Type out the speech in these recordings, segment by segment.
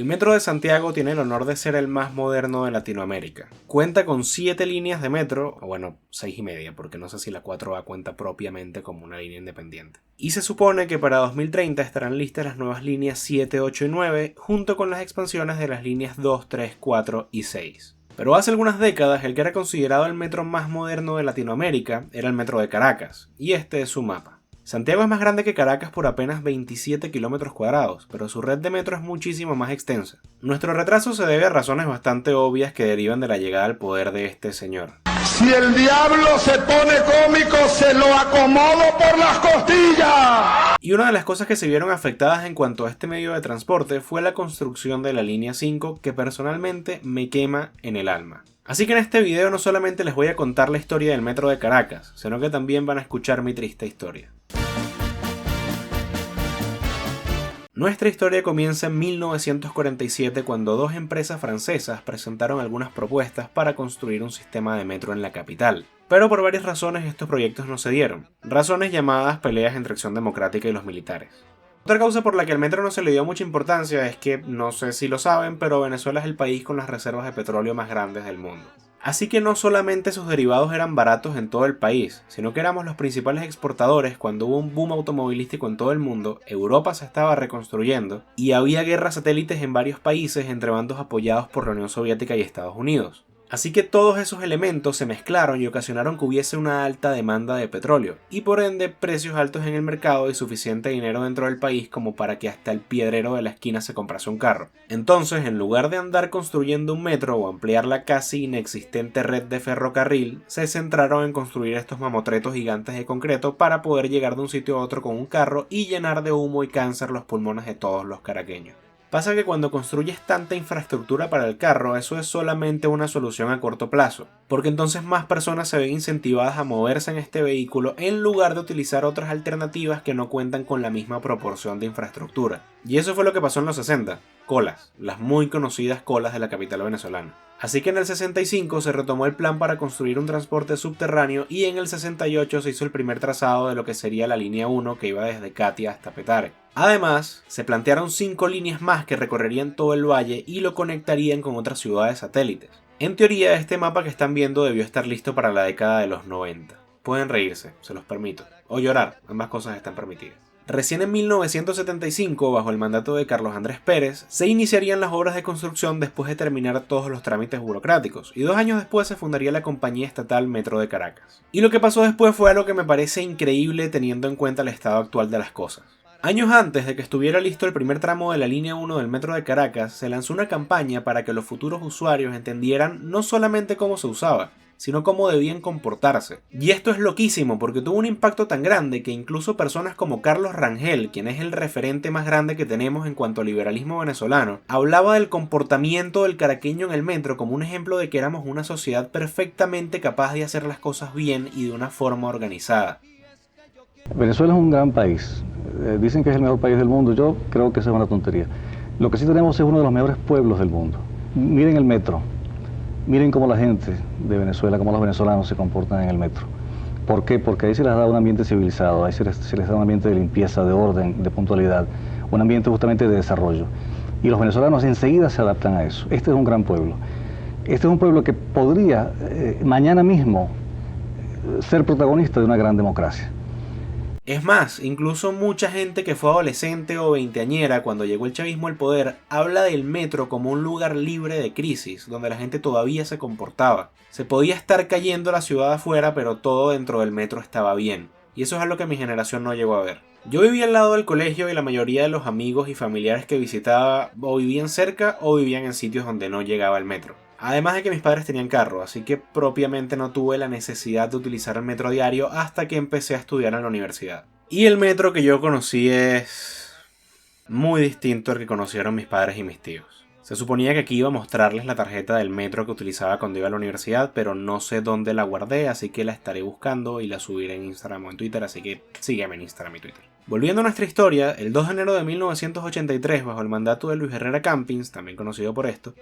El Metro de Santiago tiene el honor de ser el más moderno de Latinoamérica. Cuenta con 7 líneas de metro, o bueno, 6,5, porque no sé si la 4A cuenta propiamente como una línea independiente. Y se supone que para 2030 estarán listas las nuevas líneas 7, 8 y 9, junto con las expansiones de las líneas 2, 3, 4 y 6. Pero hace algunas décadas, el que era considerado el metro más moderno de Latinoamérica era el Metro de Caracas, y este es su mapa. Santiago es más grande que Caracas por apenas 27 kilómetros cuadrados, pero su red de metro es muchísimo más extensa. Nuestro retraso se debe a razones bastante obvias que derivan de la llegada al poder de este señor. Si el diablo se pone cómico, se lo acomodo por las costillas. Y una de las cosas que se vieron afectadas en cuanto a este medio de transporte fue la construcción de la línea 5, que personalmente me quema en el alma. Así que en este video no solamente les voy a contar la historia del metro de Caracas, sino que también van a escuchar mi triste historia. Nuestra historia comienza en 1947 cuando dos empresas francesas presentaron algunas propuestas para construir un sistema de metro en la capital. Pero por varias razones estos proyectos no se dieron, razones llamadas peleas entre Acción Democrática y los militares. Otra causa por la que al metro no se le dio mucha importancia es que, no sé si lo saben, pero Venezuela es el país con las reservas de petróleo más grandes del mundo. Así que no solamente sus derivados eran baratos en todo el país, sino que éramos los principales exportadores cuando hubo un boom automovilístico en todo el mundo, Europa se estaba reconstruyendo y había guerras satélites en varios países entre bandos apoyados por la Unión Soviética y Estados Unidos. Así que todos esos elementos se mezclaron y ocasionaron que hubiese una alta demanda de petróleo, y por ende precios altos en el mercado y suficiente dinero dentro del país como para que hasta el piedrero de la esquina se comprase un carro. Entonces, en lugar de andar construyendo un metro o ampliar la casi inexistente red de ferrocarril, se centraron en construir estos mamotretos gigantes de concreto para poder llegar de un sitio a otro con un carro y llenar de humo y cáncer los pulmones de todos los caraqueños. Pasa que cuando construyes tanta infraestructura para el carro, eso es solamente una solución a corto plazo, porque entonces más personas se ven incentivadas a moverse en este vehículo en lugar de utilizar otras alternativas que no cuentan con la misma proporción de infraestructura. Y eso fue lo que pasó en los 60, colas, las muy conocidas colas de la capital venezolana. Así que en el 65 se retomó el plan para construir un transporte subterráneo y en el 68 se hizo el primer trazado de lo que sería la línea 1 que iba desde Catia hasta Petare. Además, se plantearon 5 líneas más que recorrerían todo el valle y lo conectarían con otras ciudades satélites. En teoría, este mapa que están viendo debió estar listo para la década de los 90. Pueden reírse, se los permito, o llorar, ambas cosas están permitidas. Recién en 1975, bajo el mandato de Carlos Andrés Pérez, se iniciarían las obras de construcción después de terminar todos los trámites burocráticos, y 2 años después se fundaría la compañía estatal Metro de Caracas. Y lo que pasó después fue algo que me parece increíble teniendo en cuenta el estado actual de las cosas. Años antes de que estuviera listo el primer tramo de la línea 1 del Metro de Caracas, se lanzó una campaña para que los futuros usuarios entendieran no solamente cómo se usaba, sino cómo debían comportarse. Y esto es loquísimo porque tuvo un impacto tan grande que incluso personas como Carlos Rangel, quien es el referente más grande que tenemos en cuanto al liberalismo venezolano, hablaba del comportamiento del caraqueño en el metro como un ejemplo de que éramos una sociedad perfectamente capaz de hacer las cosas bien y de una forma organizada. Venezuela es un gran país. Dicen que es el mejor país del mundo. Yo creo que eso es una tontería. Lo que sí tenemos es uno de los mejores pueblos del mundo. Miren el metro. Miren cómo la gente de Venezuela, cómo los venezolanos se comportan en el metro. ¿Por qué? Porque ahí se les da un ambiente civilizado, ahí se les da un ambiente de limpieza, de orden, de puntualidad, un ambiente justamente de desarrollo. Y los venezolanos enseguida se adaptan a eso. Este es un gran pueblo. Este es un pueblo que podría mañana mismo ser protagonista de una gran democracia. Es más, incluso mucha gente que fue adolescente o veinteañera cuando llegó el chavismo al poder habla del metro como un lugar libre de crisis, donde la gente todavía se comportaba. Se podía estar cayendo la ciudad afuera, pero todo dentro del metro estaba bien. Y eso es algo que mi generación no llegó a ver. Yo vivía al lado del colegio y la mayoría de los amigos y familiares que visitaba o vivían cerca o vivían en sitios donde no llegaba el metro. Además de que mis padres tenían carro, así que propiamente no tuve la necesidad de utilizar el metro diario hasta que empecé a estudiar en la universidad. Y el metro que yo conocí es muy distinto al que conocieron mis padres y mis tíos. Se suponía que aquí iba a mostrarles la tarjeta del metro que utilizaba cuando iba a la universidad, pero no sé dónde la guardé, así que la estaré buscando y la subiré en Instagram o en Twitter, así que sígueme en Instagram y Twitter. Volviendo a nuestra historia, el 2 de enero de 1983, bajo el mandato de Luis Herrera Campins, también conocido por esto,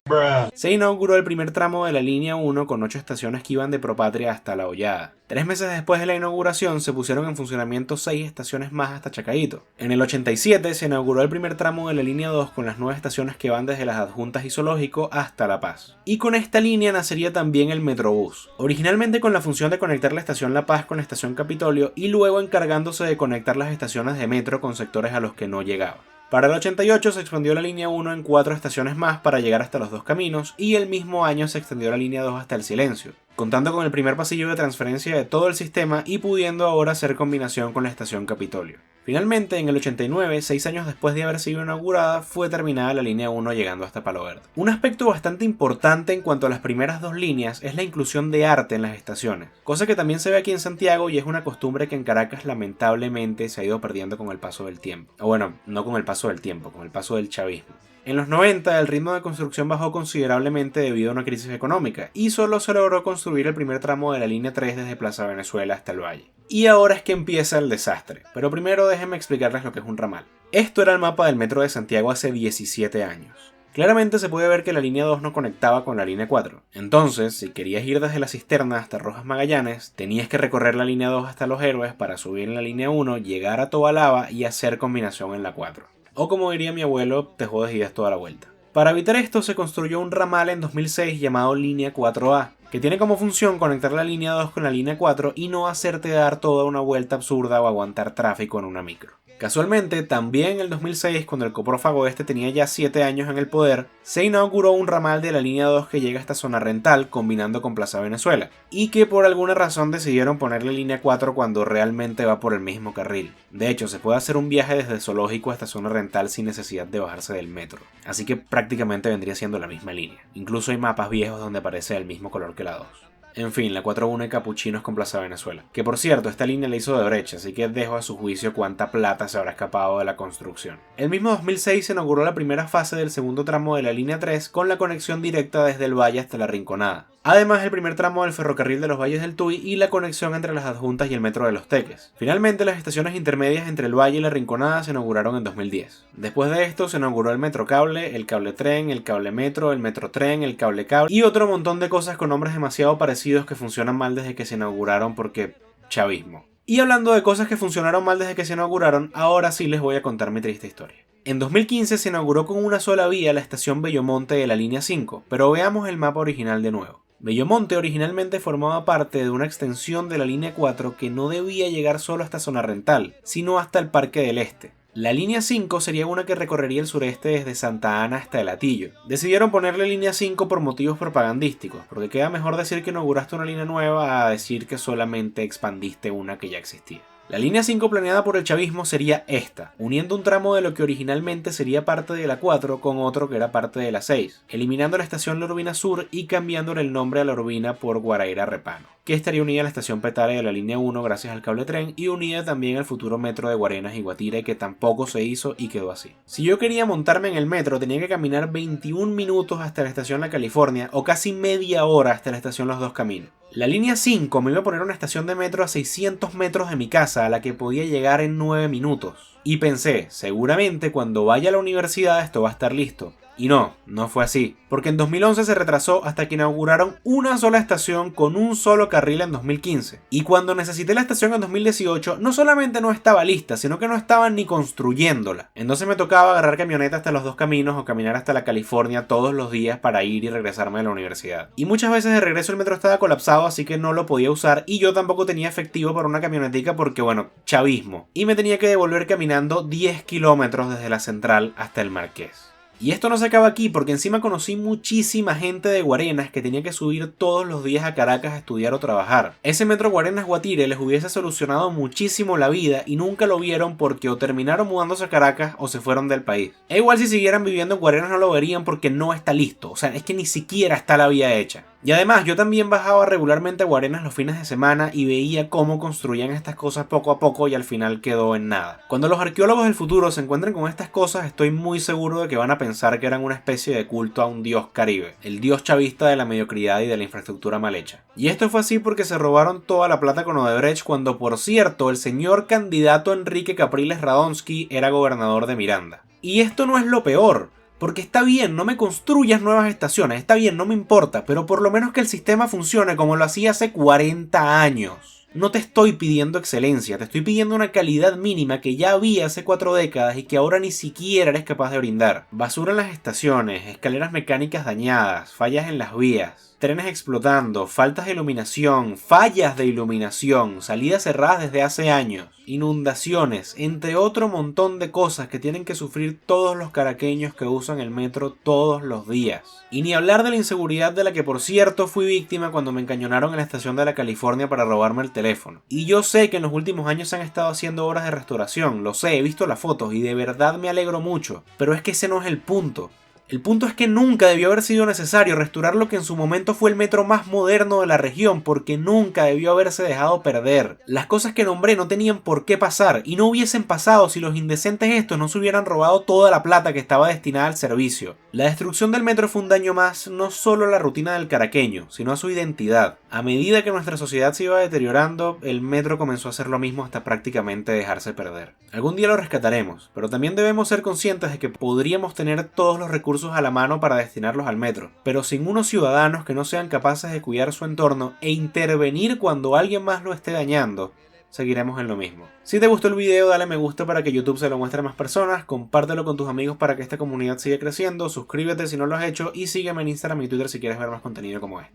se inauguró el primer tramo de la línea 1 con 8 estaciones que iban de Propatria hasta La Hollada. 3 meses después de la inauguración se pusieron en funcionamiento 6 estaciones más hasta Chacaíto. En el 87 se inauguró el primer tramo de la línea 2 con las 9 estaciones que van desde Las Adjuntas y Zoológico hasta La Paz. Y con esta línea nacería también el Metrobús, originalmente con la función de conectar la estación La Paz con la estación Capitolio y luego encargándose de conectar las estaciones de metro con sectores a los que no llegaba. Para el 88 se expandió la línea 1 en 4 estaciones más para llegar hasta los Dos Caminos y el mismo año se extendió la línea 2 hasta El Silencio, contando con el primer pasillo de transferencia de todo el sistema y pudiendo ahora hacer combinación con la estación Capitolio. Finalmente, en el 89, 6 años después de haber sido inaugurada, fue terminada la línea 1 llegando hasta Palo Verde. Un aspecto bastante importante en cuanto a las primeras 2 líneas es la inclusión de arte en las estaciones, cosa que también se ve aquí en Santiago y es una costumbre que en Caracas lamentablemente se ha ido perdiendo con el paso del tiempo. O bueno, no con el paso del tiempo, con el paso del chavismo. En los 90 el ritmo de construcción bajó considerablemente debido a una crisis económica y solo se logró construir el primer tramo de la línea 3 desde Plaza Venezuela hasta el Valle. Y ahora es que empieza el desastre, pero primero déjenme explicarles lo que es un ramal. Esto era el mapa del metro de Santiago hace 17 años. Claramente se puede ver que la línea 2 no conectaba con la línea 4. Entonces, si querías ir desde la Cisterna hasta Rojas Magallanes, tenías que recorrer la línea 2 hasta Los Héroes para subir en la línea 1, llegar a Tobalaba y hacer combinación en la 4. O como diría mi abuelo, te jodes y das toda la vuelta. Para evitar esto se construyó un ramal en 2006 llamado Línea 4A, que tiene como función conectar la línea 2 con la línea 4 y no hacerte dar toda una vuelta absurda o aguantar tráfico en una micro. Casualmente, también en el 2006, cuando el coprófago este tenía ya 7 años en el poder, se inauguró un ramal de la línea 2 que llega hasta Zona Rental, combinando con Plaza Venezuela, y que por alguna razón decidieron ponerle línea 4 cuando realmente va por el mismo carril. De hecho, se puede hacer un viaje desde Zoológico hasta Zona Rental sin necesidad de bajarse del metro, así que prácticamente vendría siendo la misma línea. Incluso hay mapas viejos donde aparece el mismo color que la 2. En fin, la 4-1 y Capuchinos con Plaza Venezuela. Que por cierto, esta línea la hizo de brecha, así que dejo a su juicio cuánta plata se habrá escapado de la construcción. El mismo 2006 se inauguró la primera fase del segundo tramo de la línea 3 con la conexión directa desde el Valle hasta la Rinconada. Además, el primer tramo del ferrocarril de los Valles del Tuy y la conexión entre las Adjuntas y el metro de Los Teques. Finalmente, las estaciones intermedias entre el Valle y la Rinconada se inauguraron en 2010. Después de esto se inauguró el Metrocable, el Cable Tren, el Cable Metro, el Metrotren, el Cable Cable y otro montón de cosas con nombres demasiado parecidos que funcionan mal desde que se inauguraron porque chavismo. Y hablando de cosas que funcionaron mal desde que se inauguraron, ahora sí les voy a contar mi triste historia. En 2015 se inauguró con una sola vía la estación Bellomonte de la línea 5, pero veamos el mapa original de nuevo. Bellomonte originalmente formaba parte de una extensión de la línea 4 que no debía llegar solo hasta Zona Rental, sino hasta el Parque del Este. La línea 5 sería una que recorrería el sureste desde Santa Ana hasta El Hatillo. Decidieron ponerle línea 5 por motivos propagandísticos, porque queda mejor decir que inauguraste una línea nueva a decir que solamente expandiste una que ya existía. La línea 5 planeada por el chavismo sería esta, uniendo un tramo de lo que originalmente sería parte de la 4 con otro que era parte de la 6, eliminando la estación La Urbina Sur y cambiándole el nombre a La Urbina por Guaraíra Repano, que estaría unida a la estación Petare de la línea 1 gracias al cable tren y unida también al futuro metro de Guarenas y Guatire que tampoco se hizo y quedó así. Si yo quería montarme en el metro tenía que caminar 21 minutos hasta la estación La California o casi media hora hasta la estación Los Dos Caminos. La línea 5 me iba a poner una estación de metro a 600 metros de mi casa a la que podía llegar en 9 minutos. Y pensé, seguramente cuando vaya a la universidad esto va a estar listo. Y no fue así, porque en 2011 se retrasó hasta que inauguraron una sola estación con un solo carril en 2015. Y cuando necesité la estación en 2018, no solamente no estaba lista, sino que no estaban ni construyéndola. Entonces me tocaba agarrar camioneta hasta Los Dos Caminos o caminar hasta la California todos los días para ir y regresarme a la universidad. Y muchas veces de regreso el metro estaba colapsado, así que no lo podía usar y yo tampoco tenía efectivo para una camionetica porque, bueno, chavismo. Y me tenía que devolver caminando 10 kilómetros desde la central hasta el Marqués. Y esto no se acaba aquí porque encima conocí muchísima gente de Guarenas que tenía que subir todos los días a Caracas a estudiar o trabajar. Ese metro Guarenas-Guatire les hubiese solucionado muchísimo la vida y nunca lo vieron porque o terminaron mudándose a Caracas o se fueron del país. E igual si siguieran viviendo en Guarenas no lo verían porque no está listo, o sea, es que ni siquiera está la vía hecha. Y además yo también bajaba regularmente a Guarenas los fines de semana y veía cómo construían estas cosas poco a poco y al final quedó en nada. Cuando los arqueólogos del futuro se encuentren con estas cosas, estoy muy seguro de que van a pensar que eran una especie de culto a un dios caribe, el dios chavista de la mediocridad y de la infraestructura mal hecha. Y esto fue así porque se robaron toda la plata con Odebrecht cuando, por cierto, el señor candidato Enrique Capriles Radonsky era gobernador de Miranda. Y esto no es lo peor. Porque está bien, no me construyas nuevas estaciones, está bien, no me importa, pero por lo menos que el sistema funcione como lo hacía hace 40 años. No te estoy pidiendo excelencia, te estoy pidiendo una calidad mínima que ya había hace 4 décadas y que ahora ni siquiera eres capaz de brindar. Basura en las estaciones, escaleras mecánicas dañadas, fallas en las vías, trenes explotando, faltas de iluminación, fallas de iluminación, salidas cerradas desde hace años, inundaciones, entre otro montón de cosas que tienen que sufrir todos los caraqueños que usan el metro todos los días. Y ni hablar de la inseguridad de la que, por cierto, fui víctima cuando me encañonaron en la estación de la California para robarme el teléfono. Y yo sé que en los últimos años se han estado haciendo obras de restauración, lo sé, he visto las fotos y de verdad me alegro mucho, pero es que ese no es el punto. El punto es que nunca debió haber sido necesario restaurar lo que en su momento fue el metro más moderno de la región, porque nunca debió haberse dejado perder. Las cosas que nombré no tenían por qué pasar, y no hubiesen pasado si los indecentes estos no se hubieran robado toda la plata que estaba destinada al servicio. La destrucción del metro fue un daño más, no solo a la rutina del caraqueño, sino a su identidad. A medida que nuestra sociedad se iba deteriorando, el metro comenzó a hacer lo mismo hasta prácticamente dejarse perder. Algún día lo rescataremos, pero también debemos ser conscientes de que podríamos tener todos los recursos a la mano para destinarlos al metro, pero sin unos ciudadanos que no sean capaces de cuidar su entorno e intervenir cuando alguien más lo esté dañando, seguiremos en lo mismo. Si te gustó el video, dale me gusta para que YouTube se lo muestre a más personas, compártelo con tus amigos para que esta comunidad siga creciendo, suscríbete si no lo has hecho y sígueme en Instagram y Twitter si quieres ver más contenido como este.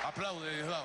Aplaude, Diosdado.